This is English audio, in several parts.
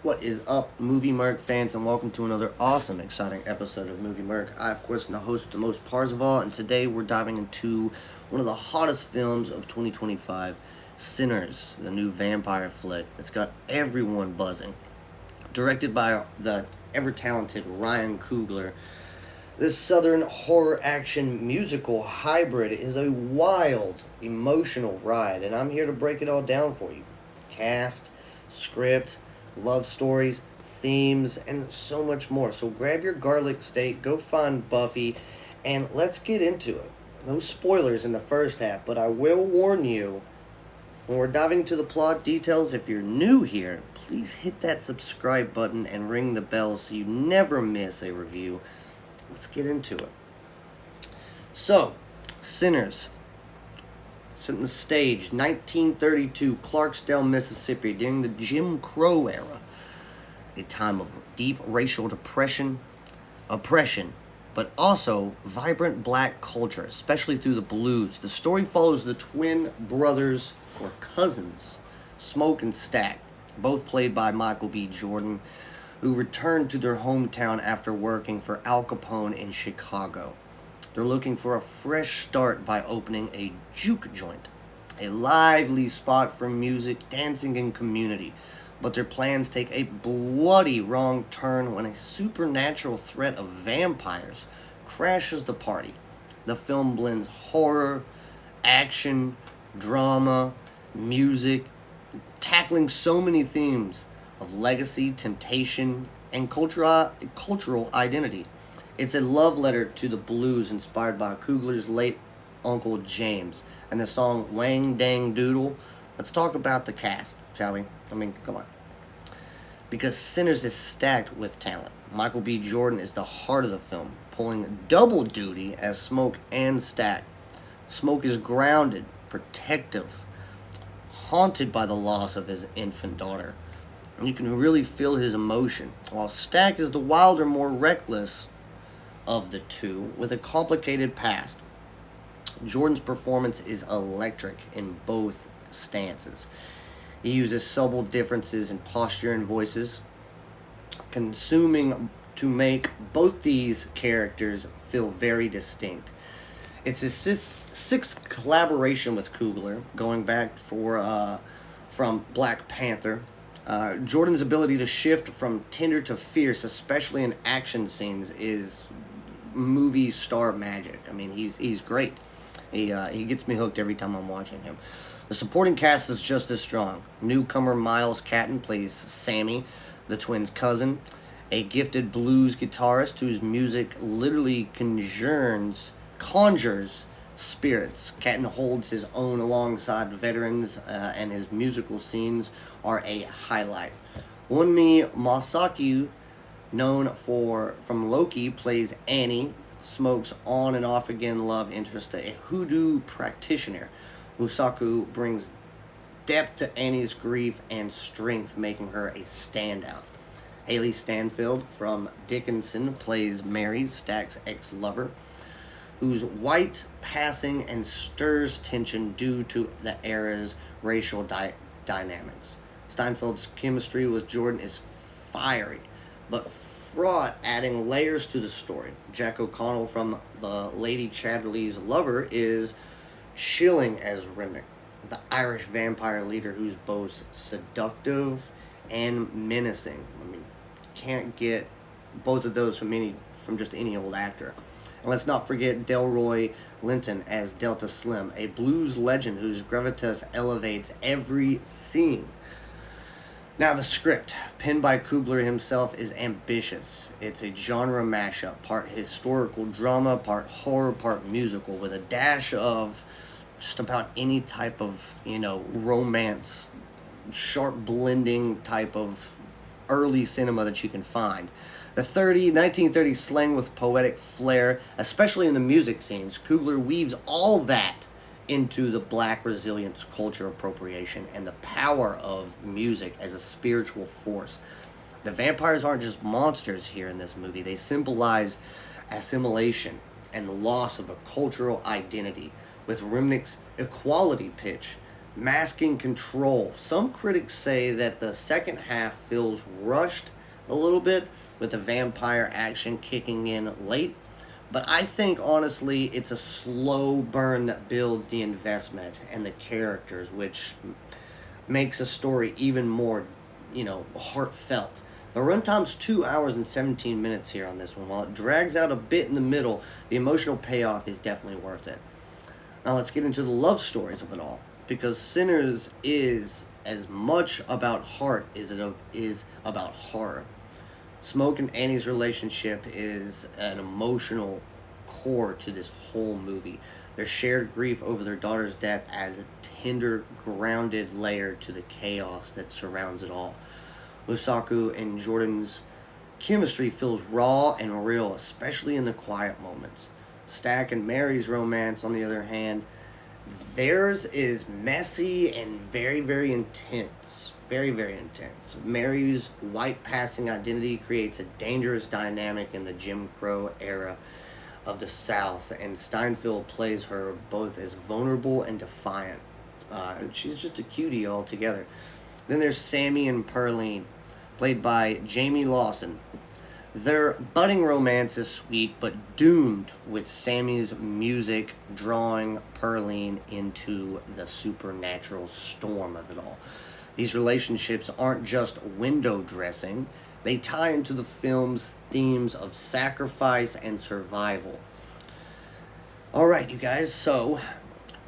What is up, Movie Merc fans, and welcome to another awesome, exciting episode of Movie Merc. I, of course, am the host, the most Parzival, and today we're diving into one of the hottest films of 2025, Sinners, the new vampire flick that's got everyone buzzing. Directed by the ever-talented Ryan Coogler, this southern horror action musical hybrid is a wild, emotional ride, and I'm here to break it all down for you. Cast, script, love stories, themes, and so much more. So grab your garlic steak, go find Buffy, and let's get into it. No spoilers in the first half, but I will warn you, when we're diving into the plot details, if you're new here, please hit that subscribe button and ring the bell so you never miss a review. Let's get into it. So, Sinners. Setting the stage, 1932, Clarksdale, Mississippi, during the Jim Crow era. A time of deep racial oppression, but also vibrant black culture, especially through the blues. The story follows the twin brothers, or cousins, Smoke and Stack, both played by Michael B. Jordan, who returned to their hometown after working for Al Capone in Chicago. They're looking for a fresh start by opening a juke joint, a lively spot for music, dancing, and community. But their plans take a bloody wrong turn when a supernatural threat of vampires crashes the party. The film blends horror, action, drama, music, tackling so many themes of legacy, temptation, and cultural identity. It's a love letter to the blues inspired by Coogler's late Uncle James and the song Wang Dang Doodle. Let's talk about the cast, shall we? Come on. Because Sinners is stacked with talent. Michael B. Jordan is the heart of the film, pulling double duty as Smoke and Stack. Smoke is grounded, protective, haunted by the loss of his infant daughter. And you can really feel his emotion, while Stack is the wilder, more reckless of the two, with a complicated past. Jordan's performance is electric in both stances. He uses subtle differences in posture and voices, consuming to make both these characters feel very distinct. It's his sixth collaboration with Coogler, going back from Black Panther. Jordan's ability to shift from tender to fierce, especially in action scenes, is movie star magic. He's great. He gets me hooked every time I'm watching him. The supporting cast is just as strong. Newcomer Miles Catton plays Sammy, the twins' cousin, a gifted blues guitarist whose music literally conjures spirits. Catton holds his own alongside veterans, and his musical scenes are a highlight. Unmi Masaki, known from Loki, plays Annie, Smoke's on and off again love interest, a hoodoo practitioner. Musaku brings depth to Annie's grief and strength, making her a standout. Haley Stanfield from Dickinson plays Mary, Stack's ex-lover, whose white passing and stirs tension due to the era's racial dynamics. Steinfeld's chemistry with Jordan is fiery, but fraught, adding layers to the story. Jack O'Connell from the Lady Chatterley's Lover is chilling as Rennick, the Irish vampire leader who's both seductive and menacing. Can't get both of those from just any old actor. And let's not forget Delroy Linton as Delta Slim, a blues legend whose gravitas elevates every scene. Now, the script, penned by Coogler himself, is ambitious. It's a genre mashup, part historical drama, part horror, part musical, with a dash of just about any type of, romance, sharp blending type of early cinema that you can find. The 1930 slang with poetic flair, especially in the music scenes. Coogler weaves all that into the black resilience, culture appropriation, and the power of music as a spiritual force. The vampires aren't just monsters here in this movie. They symbolize assimilation and the loss of a cultural identity, with Remnick's equality pitch masking control. Some critics say that the second half feels rushed a little bit, with the vampire action kicking in late. But I think honestly, it's a slow burn that builds the investment and the characters, which makes a story even more, heartfelt. The runtime's 2 hours and 17 minutes here on this one. While it drags out a bit in the middle, the emotional payoff is definitely worth it. Now let's get into the love stories of it all, because Sinners is as much about heart as it is about horror. Smoke and Annie's relationship is an emotional core to this whole movie. Their shared grief over their daughter's death adds a tender, grounded layer to the chaos that surrounds it all. Musaku and Jordan's chemistry feels raw and real, especially in the quiet moments. Stack and Mary's romance, on the other hand, theirs is messy and very, very intense. Very, very intense. Mary's white passing identity creates a dangerous dynamic in the Jim Crow era of the South, and Steinfeld plays her both as vulnerable and defiant. And she's just a cutie altogether. Then there's Sammy and Pearline, played by Jamie Lawson. Their budding romance is sweet, but doomed with Sammy's music drawing Pearline into the supernatural storm of it all. These relationships aren't just window dressing, they tie into the film's themes of sacrifice and survival. Alright, you guys, so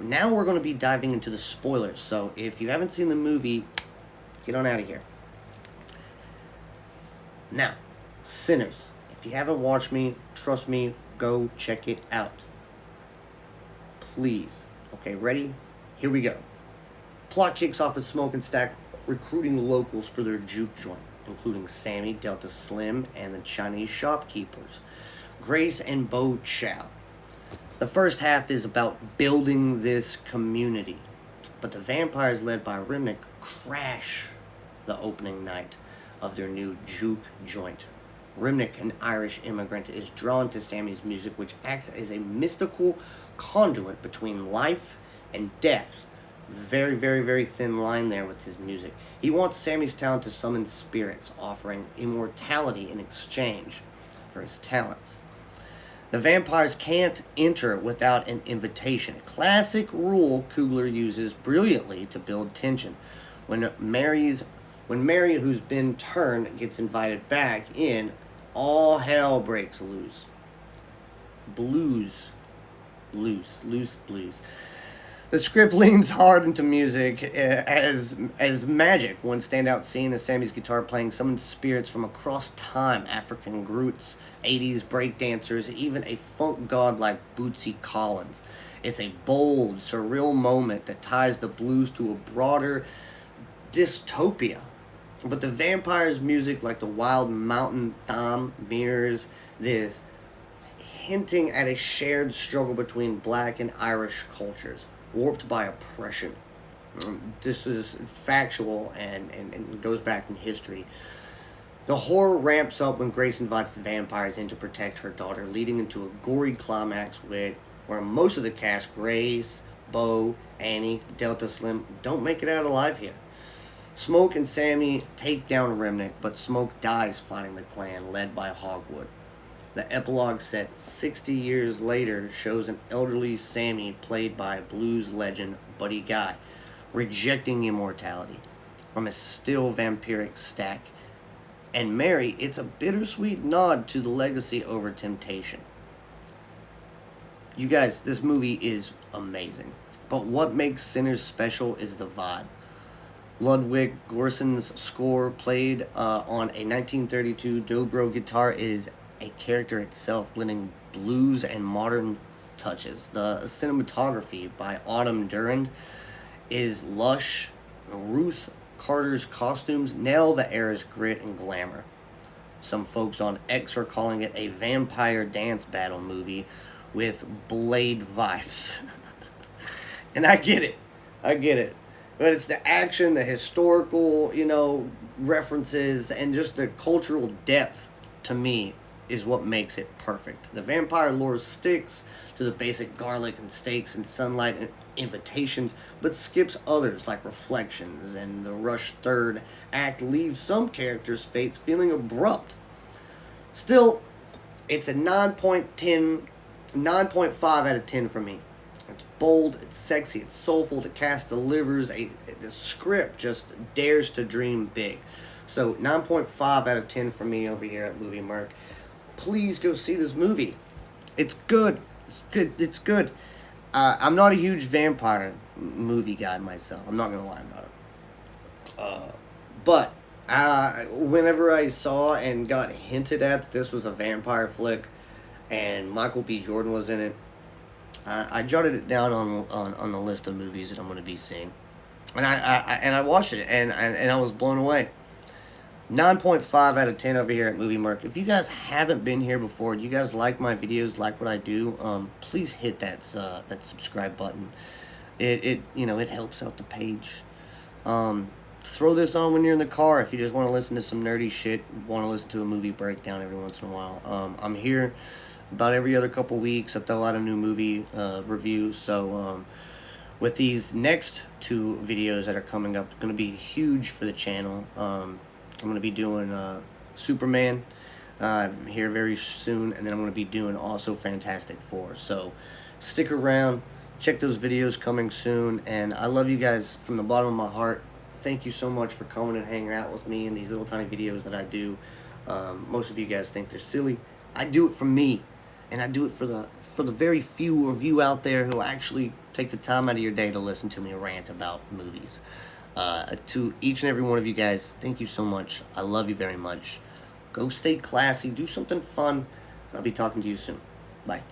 now we're going to be diving into the spoilers. So if you haven't seen the movie, get on out of here. Now, Sinners. If you haven't watched me, trust me, go check it out. Please. Okay, ready? Here we go. Plot kicks off with Smoke and Stack recruiting locals for their juke joint, including Sammy, Delta Slim, and the Chinese shopkeepers, Grace and Bo Chow. The first half is about building this community, but the vampires led by Remnick crash the opening night of their new juke joint. Remnick, an Irish immigrant, is drawn to Sammy's music, which acts as a mystical conduit between life and death. Very, very, very thin line there with his music. He wants Sammy's talent to summon spirits, offering immortality in exchange for his talents. The vampires can't enter without an invitation, a classic rule Coogler uses brilliantly to build tension. When Mary, who's been turned, gets invited back in, all hell breaks loose. Loose blues. The script leans hard into music as magic. One standout scene is Sammy's guitar playing summons spirits from across time, African roots, 80s breakdancers, even a funk god like Bootsy Collins. It's a bold, surreal moment that ties the blues to a broader dystopia. But the vampires' music, like the wild mountain thumb, mirrors this, hinting at a shared struggle between black and Irish cultures, warped by oppression. This is factual and goes back in history. The horror ramps up when Grace invites the vampires in to protect her daughter, leading into a gory climax where most of the cast, Grace, Bo, Annie, Delta Slim, don't make it out alive here. Smoke and Sammy take down Remnick, but Smoke dies fighting the clan led by Hogwood. The epilogue set 60 years later shows an elderly Sammy played by blues legend Buddy Guy, rejecting immortality from a still vampiric Stack. And Mary, it's a bittersweet nod to the legacy over temptation. You guys, this movie is amazing. But what makes Sinners special is the vibe. Ludwig Göransson's score, played on a 1932 dobro guitar, is a character itself, blending blues and modern touches. The cinematography by Autumn Durand is lush. Ruth Carter's costumes nail the era's grit and glamour. Some folks on X are calling it a vampire dance battle movie with Blade vibes. And I get it. But it's the action, the historical, references, and just the cultural depth, to me, is what makes it perfect. The vampire lore sticks to the basic garlic and steaks and sunlight and invitations, but skips others like reflections, and the rushed third act leaves some characters' fates feeling abrupt. Still, it's a 9.5 out of 10 for me. It's bold, it's sexy, it's soulful. The cast delivers. The script just dares to dream big. So 9.5 out of 10 for me over here at Movie Merc. Please go see this movie. It's good. It's good. It's good. I'm not a huge vampire movie guy myself. I'm not gonna lie about it. But whenever I saw and got hinted at that this was a vampire flick, and Michael B. Jordan was in it, I jotted it down on the list of movies that I'm going to be seeing, and I watched it, and I was blown away. 9.5 out of 10 over here at Movie Merc. If you guys haven't been here before, do you guys like my videos, like what I do, please hit that subscribe button. It helps out the page. Throw this on when you're in the car if you just want to listen to some nerdy shit, want to listen to a movie breakdown every once in a while. I'm here about every other couple weeks. I throw out a new movie review, so with these next two videos that are coming up, it's going to be huge for the channel. I'm going to be doing Superman here very soon, and then I'm going to be doing also Fantastic Four. So stick around, check those videos coming soon, and I love you guys from the bottom of my heart. Thank you so much for coming and hanging out with me in these little tiny videos that I do. Most of you guys think they're silly. I do it for me, and I do it for the very few of you out there who actually take the time out of your day to listen to me rant about movies. To each and every one of you guys, thank you so much. I love you very much. Go stay classy. Do something fun. I'll be talking to you soon. Bye.